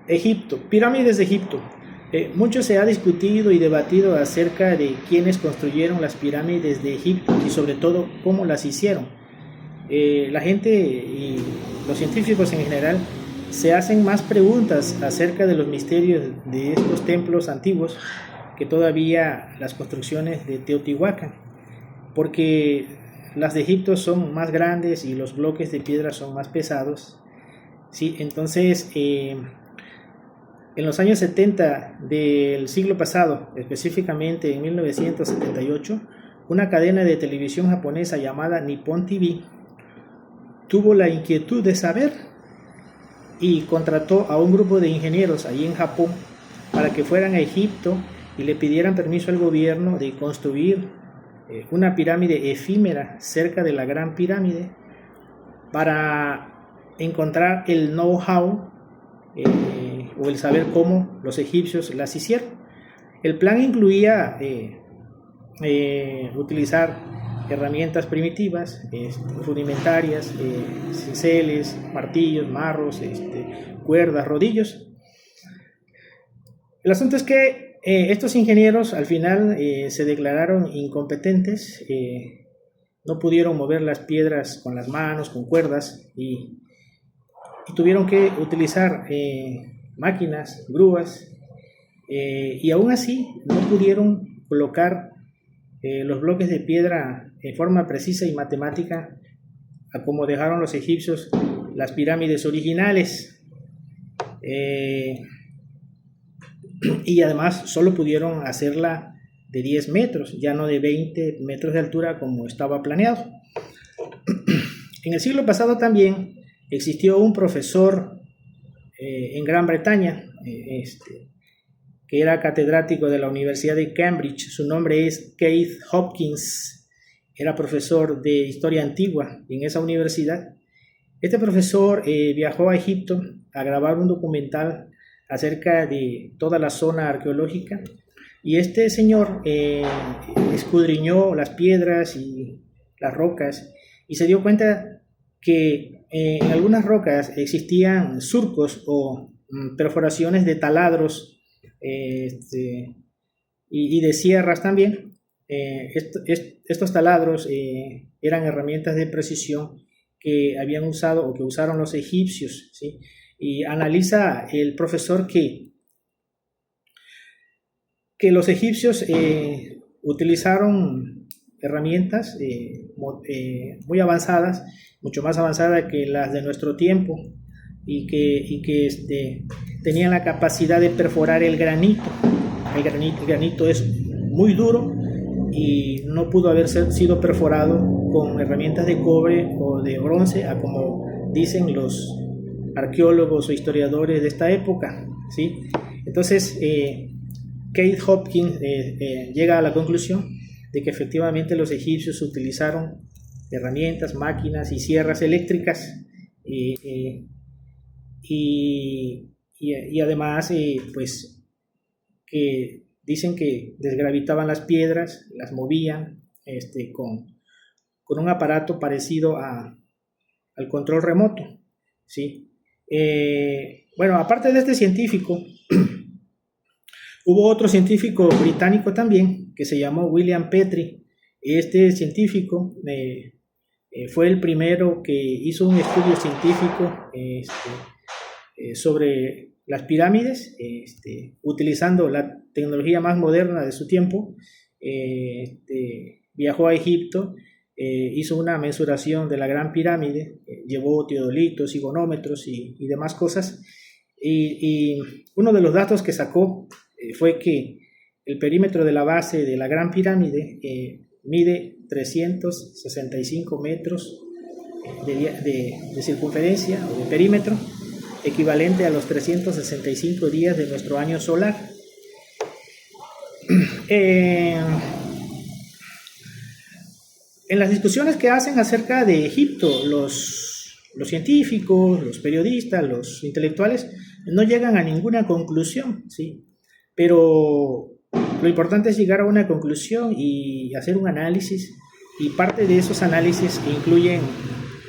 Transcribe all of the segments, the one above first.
Egipto, pirámides de Egipto. Mucho se ha discutido y debatido acerca de quiénes construyeron las pirámides de Egipto y sobre todo cómo las hicieron. La gente y los científicos en general se hacen más preguntas acerca de los misterios de estos templos antiguos que todavía las construcciones de Teotihuacán, porque las de Egipto son más grandes y los bloques de piedra son más pesados. Sí, entonces en los años 70 del siglo pasado, específicamente en 1978, una cadena de televisión japonesa llamada Nippon TV tuvo la inquietud de saber y contrató a un grupo de ingenieros allí en Japón para que fueran a Egipto y le pidieran permiso al gobierno de construir una pirámide efímera cerca de la Gran Pirámide para encontrar el know-how o el saber cómo los egipcios las hicieron. El plan incluía utilizar herramientas primitivas, rudimentarias, cinceles, martillos, marros, cuerdas, rodillos. El asunto es que estos ingenieros al final se declararon incompetentes, no pudieron mover las piedras con las manos, con cuerdas, y tuvieron que utilizar máquinas, grúas, y aún así no pudieron colocar los bloques de piedra en forma precisa y matemática a como dejaron los egipcios las pirámides originales. Y además solo pudieron hacerla de 10 metros, ya no de 20 metros de altura como estaba planeado. En el siglo pasado también existió un profesor en Gran Bretaña, que era catedrático de la Universidad de Cambridge. Su nombre es Keith Hopkins, era profesor de historia antigua en esa universidad. Este profesor viajó a Egipto a grabar un documental acerca de toda la zona arqueológica, y este señor escudriñó las piedras y las rocas y se dio cuenta que en algunas rocas existían surcos o perforaciones de taladros y de sierras también. Estos taladros eran herramientas de precisión que habían usado o que usaron los egipcios, ¿sí? Y analiza el profesor que los egipcios utilizaron herramientas muy avanzadas, mucho más avanzadas que las de nuestro tiempo, y que tenían la capacidad de perforar el granito. El granito es muy duro y no pudo haber sido perforado con herramientas de cobre o de bronce, a como dicen los arqueólogos o historiadores de esta época, ¿sí? Entonces Keith Hopkins llega a la conclusión de que efectivamente los egipcios utilizaron herramientas, máquinas y sierras eléctricas, y además pues que dicen que desgravitaban las piedras, las movían con un aparato parecido al control remoto, ¿sí? Bueno, aparte de este científico, hubo otro científico británico también que se llamó William Petrie. Este científico fue el primero que hizo un estudio científico sobre las pirámides, utilizando la tecnología más moderna de su tiempo. Viajó a Egipto, hizo una mensuración de la Gran Pirámide, llevó teodolitos, higonómetros y demás cosas, y uno de los datos que sacó fue que el perímetro de la base de la Gran Pirámide mide 365 metros de circunferencia o de perímetro, equivalente a los 365 días de nuestro año solar. En las discusiones que hacen acerca de Egipto, los científicos, los periodistas, los intelectuales no llegan a ninguna conclusión, ¿sí? Pero lo importante es llegar a una conclusión y hacer un análisis, y parte de esos análisis incluyen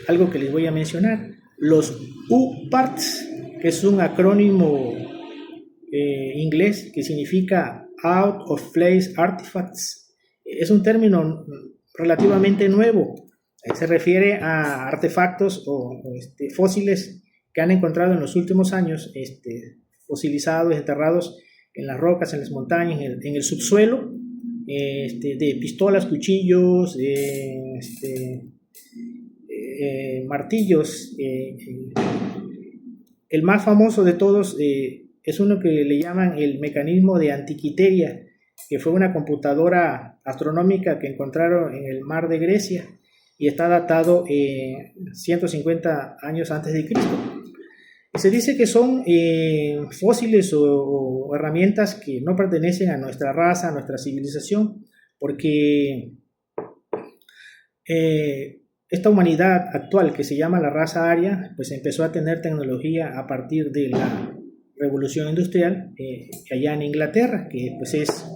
algo que les voy a mencionar, los UPARTS, que es un acrónimo inglés que significa out of place artifacts. Es un término relativamente nuevo. Se refiere a artefactos o fósiles que han encontrado en los últimos años, fosilizados, enterrados en las rocas, en las montañas, en el subsuelo, de pistolas, cuchillos, martillos. El más famoso de todos es uno que le llaman el mecanismo de Antiquiteria, que fue una computadora astronómica que encontraron en el mar de Grecia y está datado 150 años antes de Cristo. Y se dice que son fósiles o herramientas que no pertenecen a nuestra raza, a nuestra civilización, porque esta humanidad actual que se llama la raza aria, pues empezó a tener tecnología a partir de la revolución industrial allá en Inglaterra, que pues es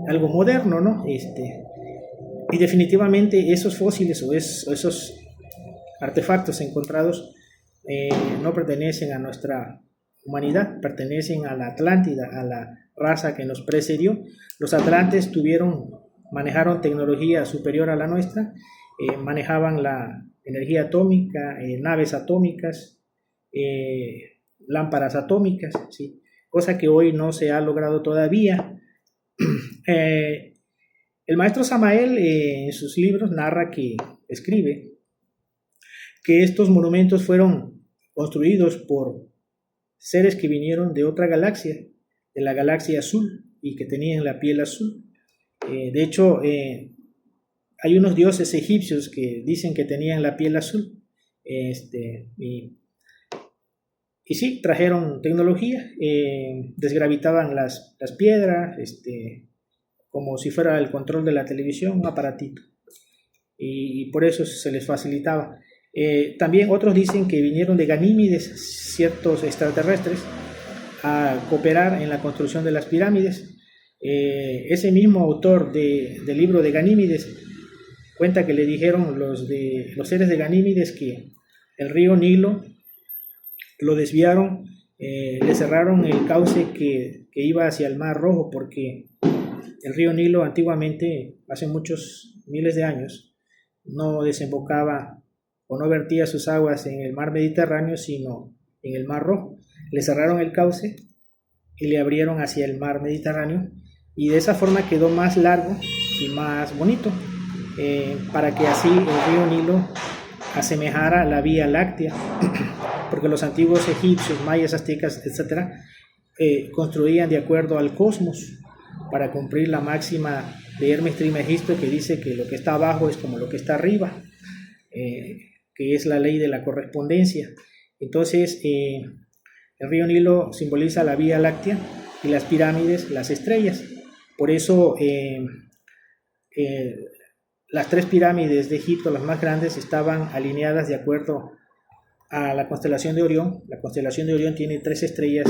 algo moderno, ¿no? Y definitivamente esos fósiles o esos artefactos encontrados no pertenecen a nuestra humanidad, pertenecen a la Atlántida, a la raza que nos precedió. Los atlantes manejaron tecnología superior a la nuestra, manejaban la energía atómica, naves atómicas, lámparas atómicas, ¿sí? Cosa que hoy no se ha logrado todavía. El maestro Samael en sus libros escribe que estos monumentos fueron construidos por seres que vinieron de otra galaxia, de la galaxia azul, y que tenían la piel azul. De hecho, hay unos dioses egipcios que dicen que tenían la piel azul, y sí, trajeron tecnología, desgravitaban las piedras, como si fuera el control de la televisión, un aparatito, y por eso se les facilitaba. También otros dicen que vinieron de Ganímedes, ciertos extraterrestres, a cooperar en la construcción de las pirámides. Ese mismo autor del libro de Ganímedes cuenta que le dijeron los seres de Ganímedes que el río Nilo lo desviaron, le cerraron el cauce que iba hacia el Mar Rojo, porque el río Nilo antiguamente, hace muchos miles de años, no desembocaba o no vertía sus aguas en el mar Mediterráneo, sino en el Mar Rojo. Le cerraron el cauce y le abrieron hacia el mar Mediterráneo, y de esa forma quedó más largo y más bonito, para que así el río Nilo asemejara la Vía Láctea, porque los antiguos egipcios, mayas, aztecas, etc., construían de acuerdo al cosmos para cumplir la máxima de Hermes Trismegisto, que dice que lo que está abajo es como lo que está arriba, que es la ley de la correspondencia. Entonces, el río Nilo simboliza la Vía Láctea y las pirámides, las estrellas. Por eso, las tres pirámides de Egipto, las más grandes, estaban alineadas de acuerdo a la constelación de Orión. La constelación de Orión tiene 3 estrellas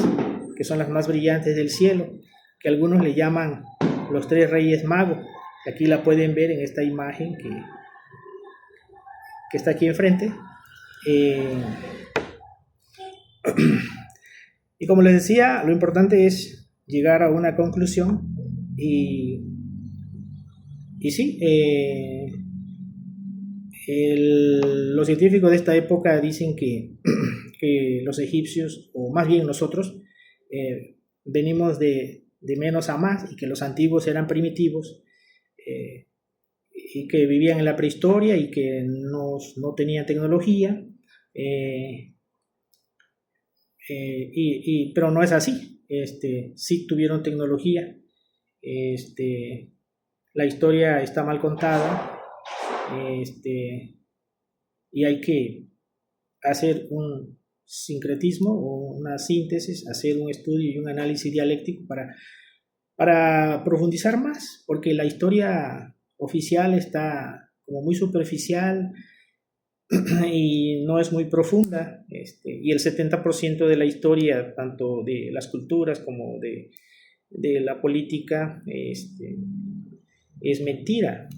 que son las más brillantes del cielo, que algunos le llaman los 3 reyes magos. Aquí la pueden ver en esta imagen que está aquí enfrente. Y como les decía, lo importante es llegar a una conclusión, y sí, los científicos de esta época dicen que los egipcios, o más bien nosotros, venimos de menos a más, y que los antiguos eran primitivos, y que vivían en la prehistoria y que no tenían tecnología, pero no es así. Sí tuvieron tecnología. La historia está mal contada, y hay que hacer un sincretismo o una síntesis, hacer un estudio y un análisis dialéctico para profundizar más, porque la historia oficial está como muy superficial y no es muy profunda, y el 70% de la historia, tanto de las culturas como de la política, es mentira.